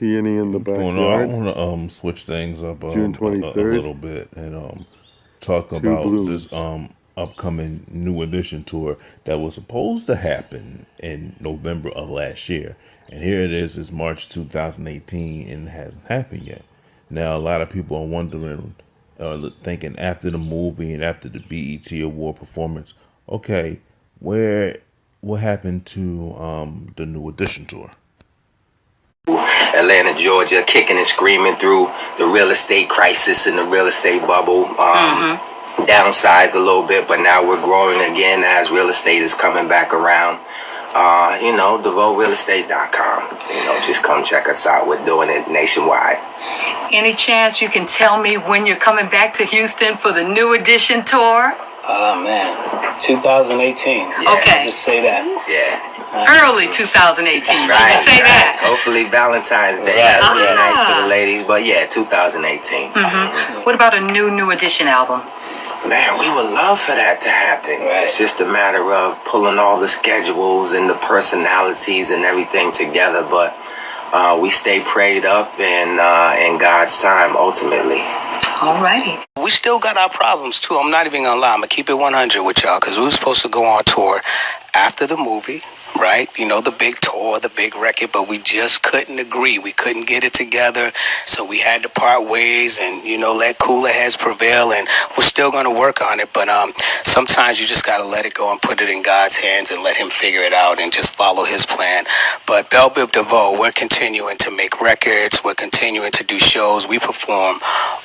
Peony in the Well, no, I Backyard, want to switch things up June a 23rd, little bit and talk Two about this Blues. upcoming New Edition tour that was supposed to happen in November of last year, and here it is. It's March 2018, and it hasn't happened yet. Now, a lot of people are wondering, thinking after the movie and after the BET Award performance, okay, where what happened to the New Edition tour? Atlanta, Georgia, kicking and screaming through the real estate crisis and the real estate bubble. Downsized a little bit, but now we're growing again as real estate is coming back around. DeVoeRealEstate.com. Just come check us out. We're doing it nationwide. Any chance you can tell me when you're coming back to Houston for the New Edition tour? Oh man, 2018. Yeah. Okay. Just say that. Yeah. Early 2018. Right. Did you say that? Hopefully Valentine's Day. Right. That'll be nice for Ah. the ladies. But yeah, 2018. What about a New Edition album? Man, we would love for that to happen. Right. It's just a matter of pulling all the schedules and the personalities and everything together. But we stay prayed up and in God's time, ultimately. All righty. We still got our problems too. I'm not even gonna lie. I'm gonna keep it 100 with y'all because we were supposed to go on tour after the movie, right? The big tour, the big record, but we just couldn't agree. We couldn't get it together, so we had to part ways and let cooler heads prevail. And we're still gonna work on it, but sometimes you just gotta let it go and put it in God's hands and let Him figure it out and just follow His plan. But Belle Biv DeVoe, we're continuing to make records. We're continuing to do shows. We perform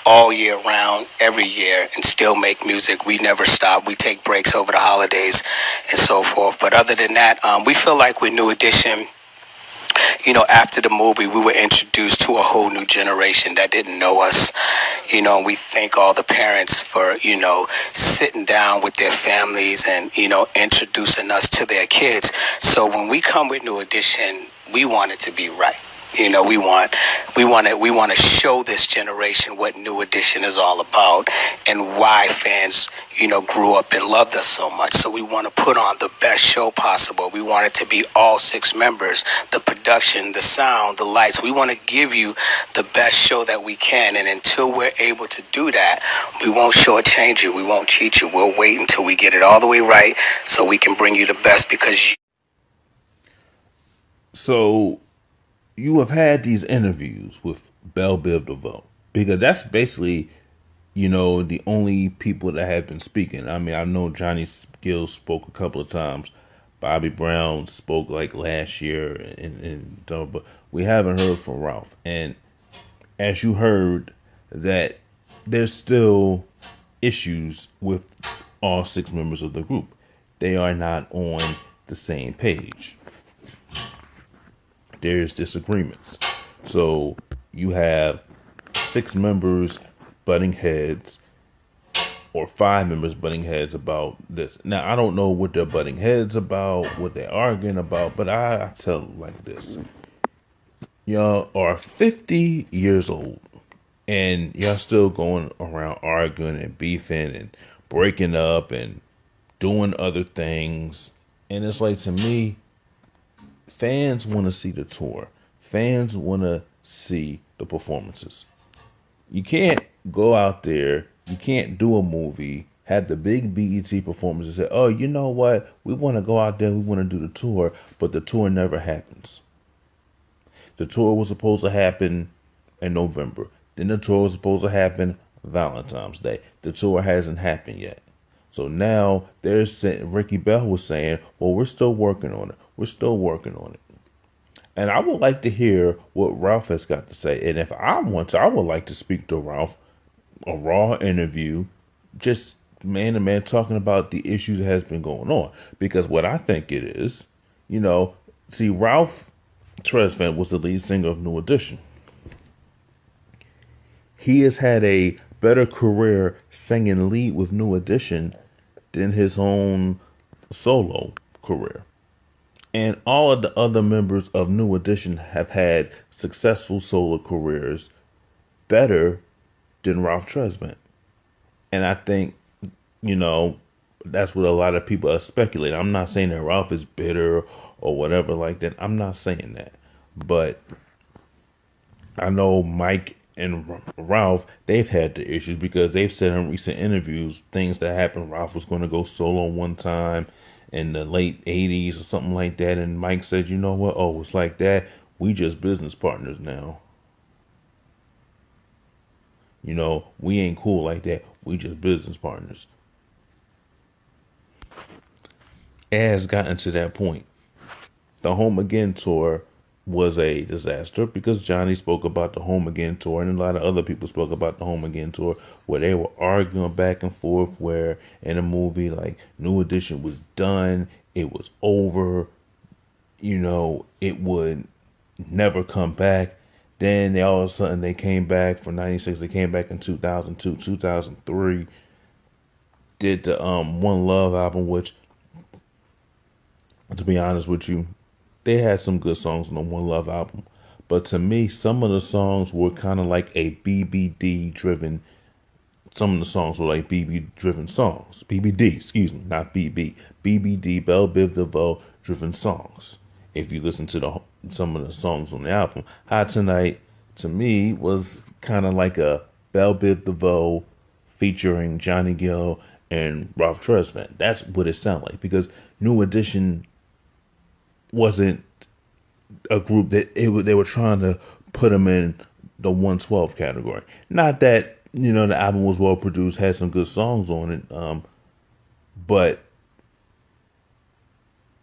all year round, every year, and still make music. We never stop. We take breaks over the holidays and so forth. But other than that, we feel like with New Edition, after the movie, we were introduced to a whole new generation that didn't know us. And we thank all the parents for, sitting down with their families and, introducing us to their kids. So when we come with New Edition, we want it to be right. We want to show this generation what New Edition is all about and why fans, grew up and loved us so much. So we want to put on the best show possible. We want it to be all 6 members, the production, the sound, the lights. We want to give you the best show that we can. And until we're able to do that, we won't shortchange you. We won't cheat you. We'll wait until we get it all the way right so we can bring you the best because So you have had these interviews with Belle Biv DeVoe because that's basically, the only people that have been speaking. I mean, I know Johnny Gill spoke a couple of times. Bobby Brown spoke like last year, but we haven't heard from Ralph. And as you heard, that there's still issues with all 6 members of the group. They are not on the same page. There's disagreements. So you have 6 members butting heads or 5 members butting heads about this. Now, I don't know what they're butting heads about, what they're arguing about, but I tell it like this. Y'all are 50 years old and y'all still going around arguing and beefing and breaking up and doing other things. And it's like, to me, fans want to see the tour. Fans want to see the performances. You can't go out there, you can't do a movie, have the big BET performance and say, oh, you know what? We want to go out there, we want to do the tour, but the tour never happens. The tour was supposed to happen in November. Then the tour was supposed to happen Valentine's Day. The tour hasn't happened yet. So now Ricky Bell was saying, well, we're still working on it. We're still working on it. And I would like to hear what Ralph has got to say. And if I want to, I would like to speak to Ralph, a raw interview, just man to man talking about the issues that has been going on. Because what I think it is, see, Ralph Tresvant was the lead singer of New Edition. He has had a better career singing lead with New Edition than his own solo career. And all of the other members of New Edition have had successful solo careers better than Ralph Tresvant. And I think, that's what a lot of people are speculating. I'm not saying that Ralph is bitter or whatever like that. I'm not saying that. But I know Mike and Ralph, they've had the issues because they've said in recent interviews things that happened. Ralph was going to go solo one time in the late 80s or something like that. And Mike said, you know what? Oh, it's like that. We just business partners now. You know, we ain't cool like that. We just business partners. It has gotten to that point. The Home Again tour was a disaster because Johnny spoke about the Home Again tour and a lot of other people spoke about the Home Again tour where they were arguing back and forth where in a movie like New Edition was done, it was over, you know, it would never come back. Then they all of a sudden they came back for 96, they came back in 2002, 2003, did the One Love album, which to be honest with you, they had some good songs on the One Love album. But to me, some of the songs were kind of like a BBD driven. Some of the songs were like BB driven songs. BBD, excuse me, not BB. BBD, Belle Biv DeVoe driven songs. If you listen to some of the songs on the album, Hot Tonight to me was kind of like a Belle Biv DeVoe featuring Johnny Gill and Ralph Tresvant. That's what it sounded like because New Edition wasn't a group that they were trying to put them in the 112 category. Not that you know the album was well produced, had some good songs on it, but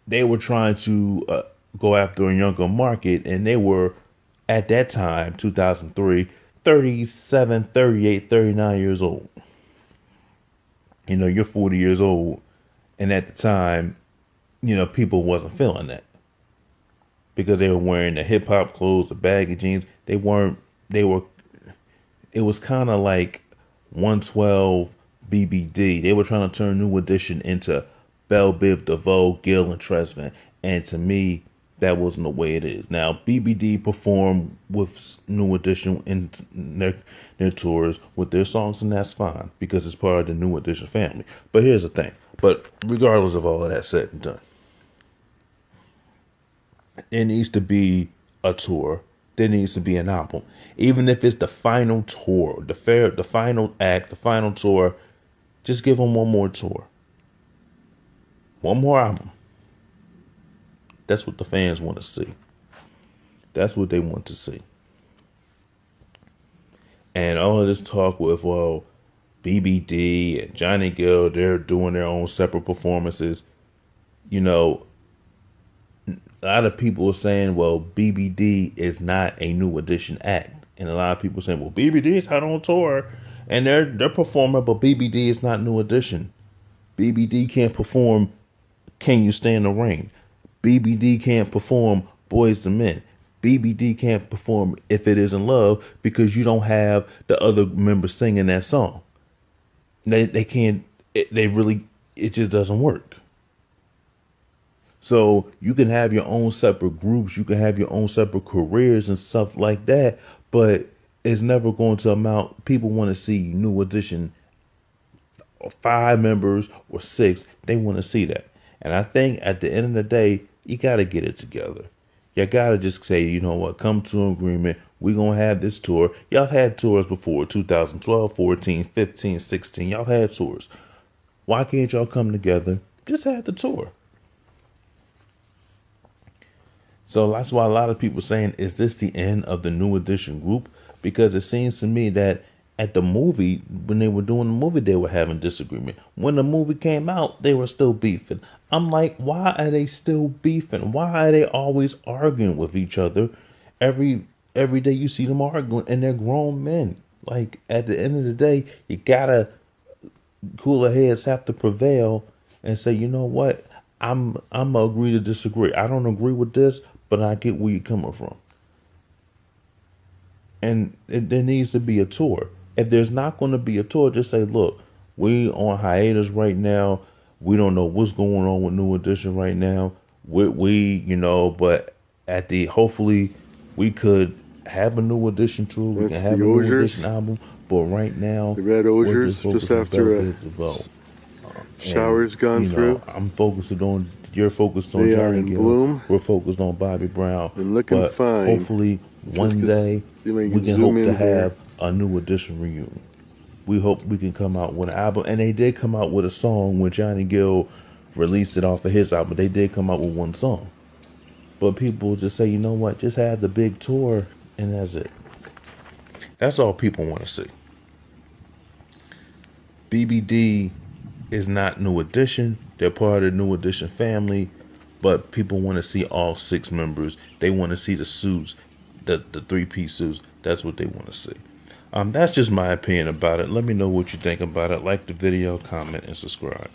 they were trying to go after a younger market, and they were at that time 2003 37, 38, 39 years old. You know, you're 40 years old, and at the time, you know, people wasn't feeling that because they were wearing the hip hop clothes, the baggy jeans. They weren't. They were. It was kind of like 112 BBD. They were trying to turn New Edition into Belle Biv DeVoe, Gill, and Tresvant, and to me, that wasn't the way it is. Now, BBD performed with New Edition in their tours with their songs, and that's fine because it's part of the New Edition family. But here's the thing. But regardless of all of that said and done, it needs to be a tour. There needs to be an album. Even if it's the final tour, the final act, the final tour, just give them one more tour. One more album. That's what the fans want to see. That's what they want to see. And all of this talk with, well, BBD and Johnny Gill, they're doing their own separate performances. You know, a lot of people are saying, well, BBD is not a New Edition act. And a lot of people are saying, well, BBD is out on tour and they're performing, but BBD is not New Edition. BBD can't perform Can You Stand the Rain? BBD can't perform Boys to Men. BBD can't perform If It Isn't Love because you don't have the other members singing that song. They can't, it just doesn't work. So you can have your own separate groups, you can have your own separate careers and stuff like that, but it's never going to amount. People want to see New Edition, 5 members or 6. They want to see that. And I think at the end of the day, you got to get it together. You got to just say, you know what, come to an agreement. We're going to have this tour. Y'all had tours before, 2012, 14, 15, 16. Y'all had tours. Why can't y'all come together? Just have the tour. So that's why a lot of people are saying, is this the end of the New Edition group? Because it seems to me that at the movie, when they were doing the movie, they were having disagreement. When the movie came out, they were still beefing. I'm like, why are they still beefing? Why are they always arguing with each other? Every day you see them arguing, and they're grown men. Like, at the end of the day, you gotta, cooler heads have to prevail and say, you know what? I'm agree to disagree. I don't agree with this, but I get where you're coming from. And there needs to be a tour. If there's not going to be a tour, just say, look, we on hiatus right now. We don't know what's going on with New Edition right now. But hopefully we could have a New Edition tour. We can have a New Edition album. But right now, the Red Osiers, just after shower's gone through. You're focused on they Johnny are in Gill. bloom. We're focused on Bobby Brown. And looking fine. Hopefully one day we can hope to have a New Edition reunion. We hope we can come out with an album. And they did come out with a song when Johnny Gill released it off of his album. They did come out with one song. But people just say, you know what, just have the big tour and that's it. That's all people want to see. BBD is not New Edition. They're part of the New Edition family. But people want to see all 6 members. They want to see the suits, the 3-piece suits. That's what they want to see. That's just my opinion about it. Let me know what you think about it. Like the video, comment, and subscribe.